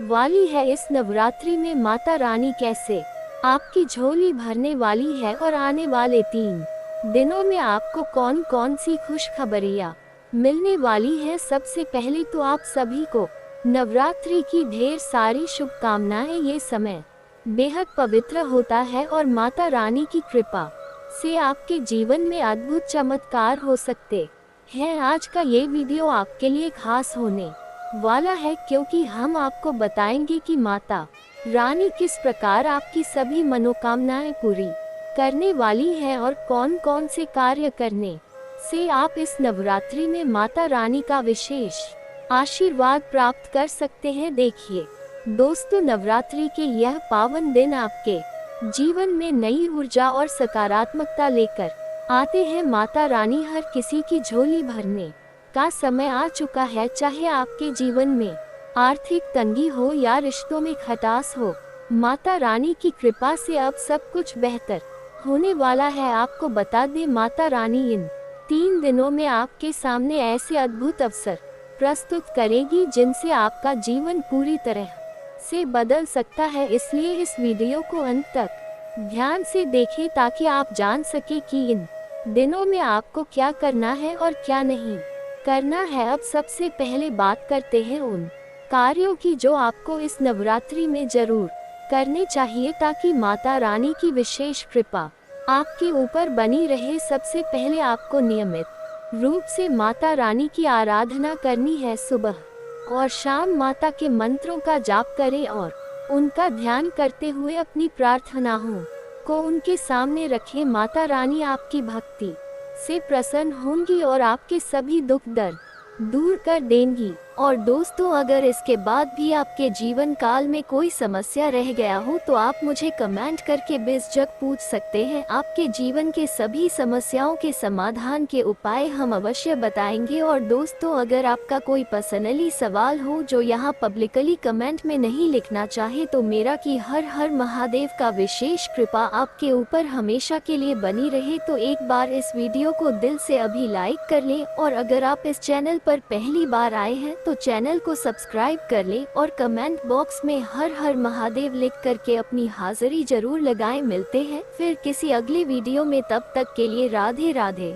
वाली है। इस नवरात्रि में माता रानी कैसे आपकी झोली भरने वाली है और आने वाले 3 दिनों में आपको कौन कौन सी खुशखबरियां मिलने वाली है। सबसे पहले तो आप सभी को नवरात्रि की ढेर सारी शुभकामनाएं। ये समय बेहद पवित्र होता है और माता रानी की कृपा से आपके जीवन में अद्भुत चमत्कार हो सकते हैं। आज का ये वीडियो आपके लिए खास होने वाला है, क्योंकि हम आपको बताएंगे कि माता रानी किस प्रकार आपकी सभी मनोकामनाएं पूरी करने वाली है और कौन कौन से कार्य करने से आप इस नवरात्रि में माता रानी का विशेष आशीर्वाद प्राप्त कर सकते हैं। देखिए दोस्तों, नवरात्रि के यह पावन दिन आपके जीवन में नई ऊर्जा और सकारात्मकता लेकर आते हैं। माता रानी हर किसी की झोली भरने का समय आ चुका है। चाहे आपके जीवन में आर्थिक तंगी हो या रिश्तों में खटास हो, माता रानी की कृपा से अब सब कुछ बेहतर होने वाला है। आपको बता दें, माता रानी इन 3 दिनों में आपके सामने ऐसे अद्भुत अवसर प्रस्तुत करेगी जिनसे आपका जीवन पूरी तरह से बदल सकता है। इसलिए इस वीडियो को अंत तक ध्यान से देखें ताकि आप जान सके कि इन दिनों में आपको क्या करना है और क्या नहीं करना है। अब सबसे पहले बात करते हैं उन कार्यों की जो आपको इस नवरात्रि में जरूर करने चाहिए ताकि माता रानी की विशेष कृपा आपके ऊपर बनी रहे। सबसे पहले आपको नियमित रूप से माता रानी की आराधना करनी है। सुबह और शाम माता के मंत्रों का जाप करें और उनका ध्यान करते हुए अपनी प्रार्थनाओं को उनके सामने रखें। माता रानी आपकी भक्ति से प्रसन्न होंगी और आपके सभी दुख दर्द दूर कर देंगी। और दोस्तों, अगर इसके बाद भी आपके जीवन काल में कोई समस्या रह गया हो तो आप मुझे कमेंट करके बेझिझक पूछ सकते हैं। आपके जीवन के सभी समस्याओं के समाधान के उपाय हम अवश्य बताएंगे। और दोस्तों, अगर आपका कोई पर्सनली सवाल हो जो यहाँ पब्लिकली कमेंट में नहीं लिखना चाहे तो मेरा कि हर हर महादेव का विशेष कृपा आपके ऊपर हमेशा के लिए बनी रहे। तो एक बार इस वीडियो को दिल से अभी लाइक कर लें और अगर आप इस चैनल पर पहली बार आए हैं तो चैनल को सब्सक्राइब कर लें और कमेंट बॉक्स में हर हर महादेव लिख करके अपनी हाजिरी जरूर लगाएं। मिलते हैं फिर किसी अगले वीडियो में, तब तक के लिए राधे राधे।